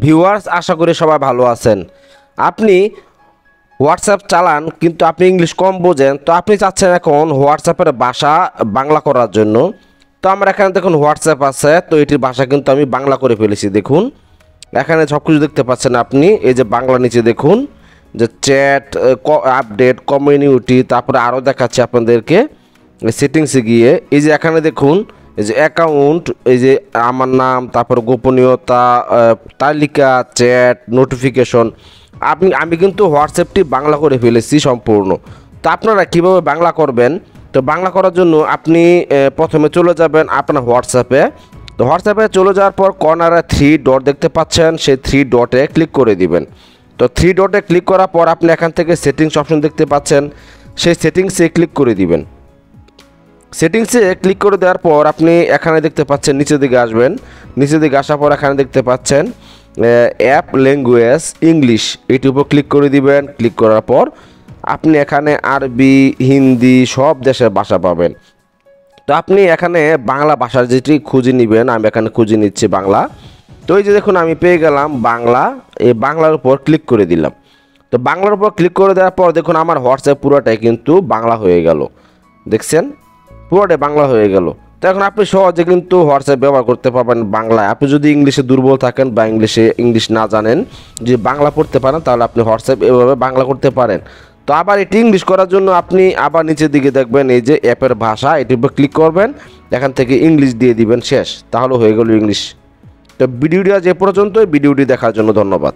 Viewers, আশা করি সবাই ভালো আছেন। আপনি হোয়াটসঅ্যাপ চালান কিন্তু আপনি ইংলিশ কম বোঝেন, তো আপনি চাচ্ছেন এখন হোয়াটসঅ্যাপের ভাষা বাংলা করার জন্য। তো আমার এখানে দেখুন হোয়াটসঅ্যাপ আছে, তো এটির ভাষা কিন্তু আমি বাংলা করে ফেলেছি। দেখুন এখানে সব কিছু দেখতে পাচ্ছেন আপনি, এই যে বাংলা নিচে দেখুন যে চ্যাট, আপডেট, কমিউনিটি, তারপরে আরও দেখাচ্ছি আপনাদেরকে সেটিংসে গিয়ে। এই যে এখানে দেখুন এই যে অ্যাকাউন্ট, এই যে আমার নাম, তারপর গোপনীয়তা, তালিকা, চ্যাট, নোটিফিকেশন। আমি কিন্তু হোয়াটসঅ্যাপটি বাংলা করে ফেলেছি সম্পূর্ণ। তো আপনারা কীভাবে বাংলা করবেন? তো বাংলা করার জন্য আপনি প্রথমে চলে যাবেন আপনার হোয়াটসঅ্যাপে। তো হোয়াটসঅ্যাপে চলে যাওয়ার পর কর্নারে 3 ডট দেখতে পাচ্ছেন, সেই 3 ডটে ক্লিক করে দিবেন। তো 3 ডটে ক্লিক করার পর আপনি এখান থেকে সেটিংস অপশন দেখতে পাচ্ছেন, সেই সেটিংসে ক্লিক করে দিবেন। সেটিংসে ক্লিক করে দেওয়ার পর আপনি এখানে দেখতে পাচ্ছেন, নিচের দিকে আসবেন। নিচের দিকে আসার পর এখানে দেখতে পাচ্ছেন অ্যাপ ল্যাঙ্গুয়েজ ইংলিশ, এটির উপর ক্লিক করে দিবেন। ক্লিক করার পর আপনি এখানে আরবি, হিন্দি সব দেশের ভাষা পাবেন। তো আপনি এখানে বাংলা ভাষার যেটি খুঁজে নেবেন, আমি এখানে খুঁজে নিচ্ছি বাংলা। তো এই যে দেখুন আমি পেয়ে গেলাম বাংলা, এই বাংলার উপর ক্লিক করে দিলাম। তো বাংলার উপর ক্লিক করে দেওয়ার পর দেখুন আমার হোয়াটসঅ্যাপ পুরোটাই কিন্তু বাংলা হয়ে গেল। দেখছেন পুরোটাই বাংলা হয়ে গেল। তো এখন আপনি সহজে কিন্তু হোয়াটসঅ্যাপ ব্যবহার করতে পারবেন বাংলায়। আপনি যদি ইংলিশে দুর্বল থাকেন বা ইংলিশ না জানেন, যদি বাংলা পড়তে পারেন, তাহলে আপনি হোয়াটসঅ্যাপ এভাবে বাংলা করতে পারেন। তো আবার এটি ইংলিশ করার জন্য আপনি আবার নিচের দিকে দেখবেন এই যে অ্যাপের ভাষা, এটির উপর ক্লিক করবেন, এখান থেকে ইংলিশ দিয়ে দিবেন, শেষ, তাহলে হয়ে গেল ইংলিশ। তো ভিডিওটি আজ এ পর্যন্তই। ভিডিওটি দেখার জন্য ধন্যবাদ।